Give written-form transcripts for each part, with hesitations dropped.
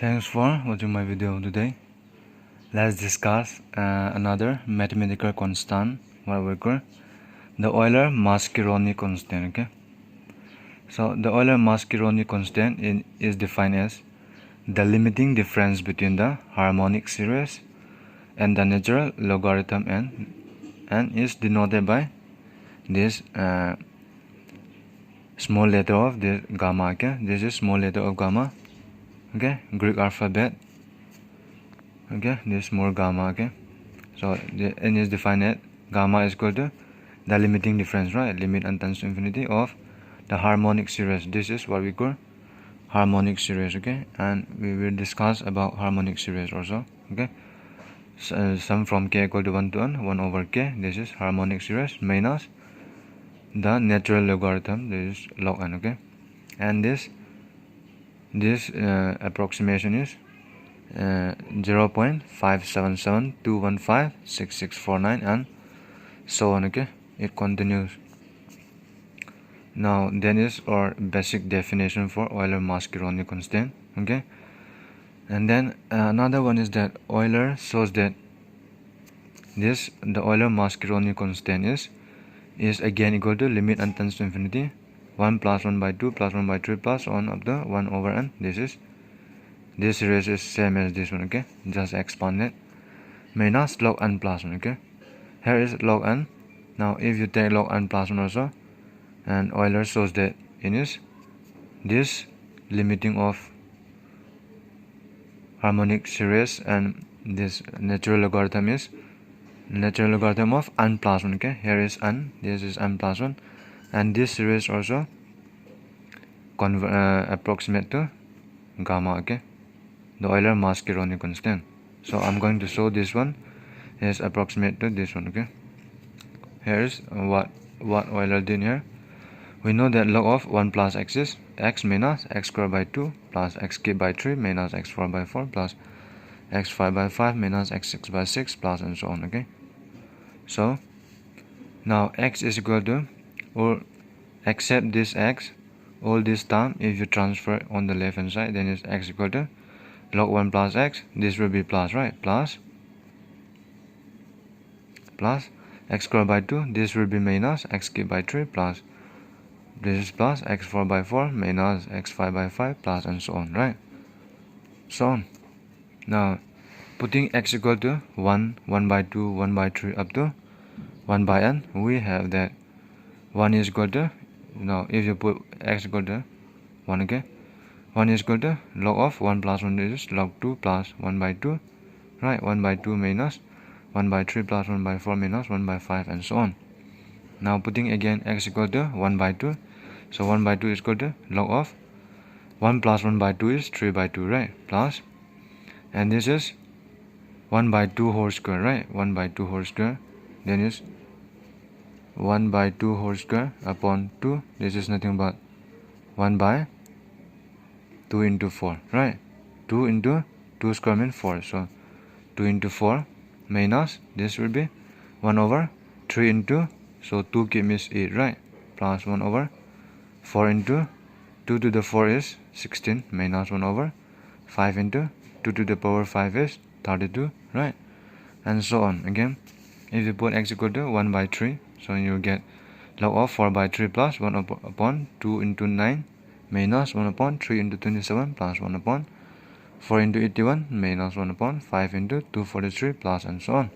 Thanks for watching my video today. Let's discuss another mathematical constant, what we call the Euler-Mascheroni constant. Okay, so the Euler-Mascheroni constant is defined as the limiting difference between the harmonic series and the natural logarithm and is denoted by this small letter of the gamma. Okay, this is small letter of gamma. Okay, Greek alphabet. Okay, this more gamma. Okay, so the n is defined as gamma is equal to the limiting difference, right? Limit n tends to infinity of the harmonic series. This is what we call harmonic series. Okay, and we will discuss about harmonic series also. Okay, so, sum from k equal to 1 to n, 1 over k. This is harmonic series minus the natural logarithm. This is log n. Okay, and this approximation is 0.5772156649 and so on. Okay, it continues. Now then is our basic definition for Euler-Mascheroni constant. Okay, and then another one is that Euler shows that the Euler-Mascheroni constant is again equal to limit n tends to infinity 1 plus 1 by 2 plus 1 by 3 plus 1 up to 1 over n. This series is same as this one. Okay, just expanded minus log n plus 1. Okay, here is log n. Now if you take log n plus 1 also, and Euler shows that in this limiting of harmonic series and this natural logarithm is natural logarithm of n plus 1. Okay, here is n, this is n plus 1, and this series also approximate to gamma. Okay, the Euler-Mascheroni constant. So I'm going to show this one is approximate to this one. Okay, here's what Euler did here. We know that log of 1 plus x is x minus x squared by 2 plus x cubed by 3 minus x4 by 4 plus x5 by 5 minus x6 by 6 plus and so on. Okay, so now x is equal to, or except this x, all this term, if you transfer on the left hand side, then is x equal to log 1 plus x. This will be plus, right? Plus x squared by 2, this will be minus x cubed by 3 plus this is plus x4 by 4 minus x5 by 5 plus and so on, right? So on. Now putting x equal to 1, 1 by 2, 1 by 3 up to 1 by n, we have that 1 is equal to, now if you put x equal to 1, okay, 1 is equal to log of 1 plus 1 is log 2 plus 1 by 2, right? 1 by 2 minus 1 by 3 plus 1 by 4 minus 1 by 5 and so on. Now putting again x equal to 1 by 2, so 1 by 2 is equal to log of 1 plus 1 by 2 is 3 by 2, right? Plus, and this is 1 by 2 whole square, right? 1 by 2 whole square, then is 1 by 2 whole square upon 2. This is nothing but 1 by 2 into 4, right? 2 into 2 square means 4, so 2 into 4 minus this will be 1 over 3 into, so 2 cube is 8, right? Plus 1 over 4 into 2 to the 4 is 16 minus 1 over 5 into 2 to the power 5 is 32, right? And so on. Again, if you put x equal to 1 by 3, so you get log of 4 by 3 plus 1 upon 2 into 9 minus 1 upon 3 into 27 plus 1 upon 4 into 81 minus 1 upon 5 into 243 plus and so on.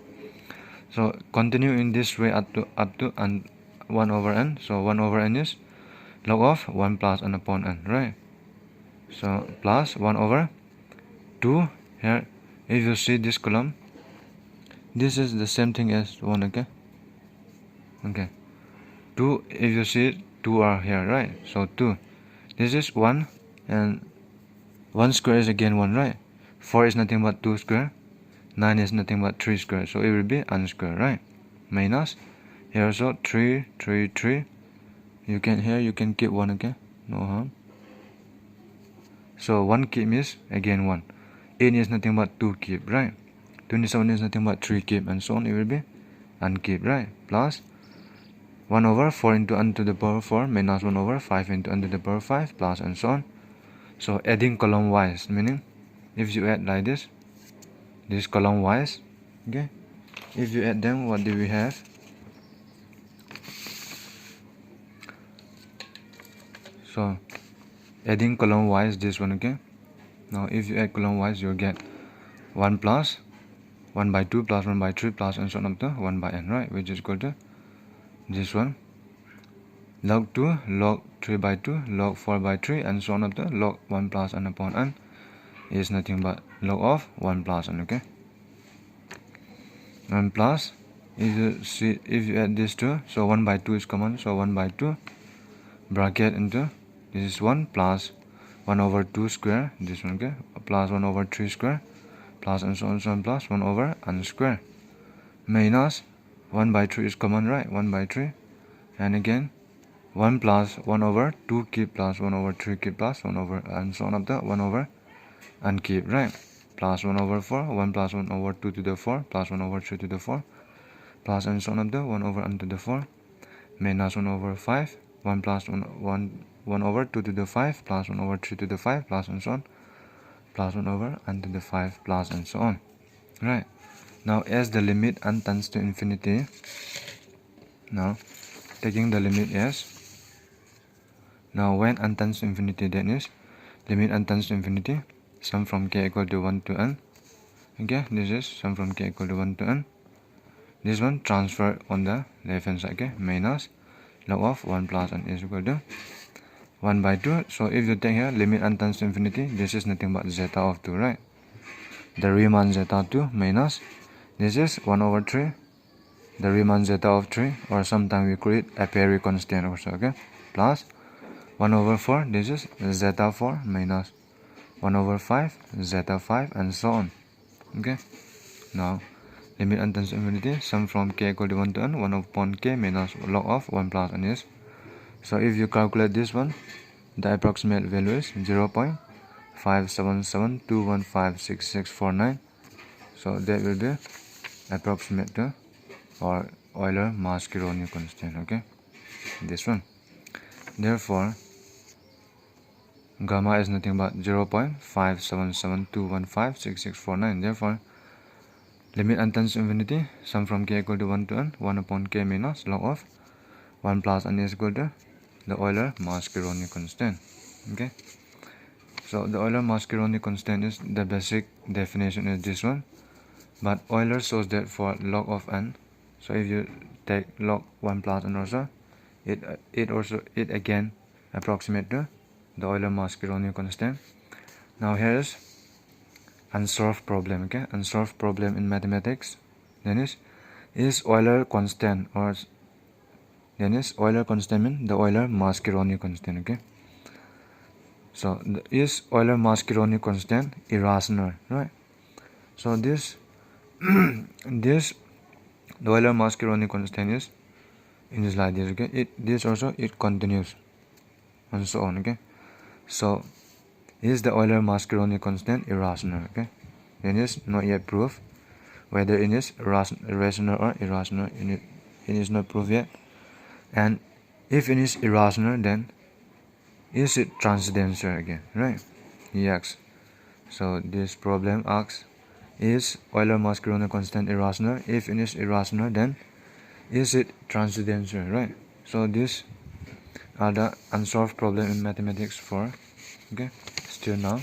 So continue in this way up to and 1 over n. So 1 over n is log of 1 plus n upon n, right? So plus 1 over 2 here. If you see this column, this is the same thing as 1. Okay, 2, if you see 2 are here, right? So 2, this is 1, and 1 square is again 1, right? 4 is nothing but 2 square, 9 is nothing but 3 square, so it will be n square, right? Minus here also 3, 3, 3. You can keep 1, okay, no harm. So 1 cube is again 1. 8 is nothing but 2 cube, right? 27 is nothing but 3 cube, and so on. It will be n cube, right? Plus 1 over 4 into n to the power 4 minus 1 over 5 into n to the power 5 plus and so on. So adding column wise, meaning if you add like this column wise, okay, if you add them, what do we have? So adding column wise this one, okay. Now if you add column wise, you'll get 1 plus 1 by 2 plus 1 by 3 plus and so on up to 1 by n, right, which is equal to this one, log 2 log 3 by 2 log 4 by 3 and so on up to log 1 plus n upon n is nothing but log of 1 plus n, okay. 1 plus, if you add this 2, so 1 by 2 is common, so 1 by 2 bracket into this is 1 plus 1 over 2 square, this one, okay, plus 1 over 3 square plus and so on plus 1 over n square minus 1 by 3 is common, right, 1 by 3, and again 1 plus 1 over 2 cube plus 1 over 3 cube plus 1 over and so on up to 1 over n cube, right, plus 1 over 4, 1 plus 1 over 2 to the 4 plus 1 over 3 to the 4 plus and so on up to 1 over n to the 4 minus 1 over 5, 1 plus 1 over 2 to the 5 plus 1 over 3 to the 5 plus and so on plus 1 over n to the 5 plus and so on, right. Now as the limit n tends to infinity, now taking the limit as, now when n tends to infinity, then is limit n tends to infinity, sum from k equal to 1 to n, okay, this is sum from k equal to 1 to n, this one transfer on the left hand side, okay, minus log of 1 plus n is equal to 1 by 2. So if you take here limit n tends to infinity, this is nothing but zeta of 2, right, the Riemann zeta 2 minus this is 1 over 3, the Riemann zeta of 3, or sometimes we create a Perry constant also, okay, plus 1 over 4, this is zeta 4 minus 1 over 5 zeta 5 and so on, okay. Now limit n tends to infinity, sum from k equal to 1 to n, 1 upon k minus log of 1 plus n is, so if you calculate this one, the approximate value is 0.57721566649, so that will be approximate to or Euler-Mascheroni constant, okay, this one. Therefore gamma is nothing but 0.57721566649. Therefore limit n tends to infinity, sum from k equal to 1 to n, 1 upon k minus log of 1 plus n is equal to the Euler-Mascheroni constant, okay. So the Euler-Mascheroni constant is, the basic definition is this one, but Euler shows that for log of n, so if you take log 1 plus n also, it again approximate to the Euler-Mascheroni constant. Now here is unsolved problem, okay, unsolved problem in mathematics, then is Euler constant, or then is Euler constant mean the Euler-Mascheroni constant, okay. So is Euler-Mascheroni constant irrational, right? So this the Euler-Mascheroni constant is like this, okay, this also it continues and so on, okay. So is the Euler-Mascheroni constant irrational, okay, then is not yet proof whether it is rational or irrational, it is not proof yet. And if it is irrational, then is it transcendental again, right, he asks. So this problem asks, is Euler-Mascheroni constant irrational? If it is irrational, then is it transcendental, right? So these are the unsolved problem in mathematics 4, okay, still now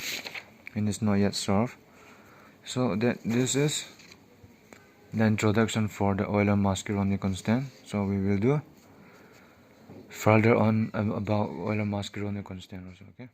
it is not yet solved. So that this is the introduction for the Euler-Mascheroni constant. So we will do further on about Euler-Mascheroni constant also, okay.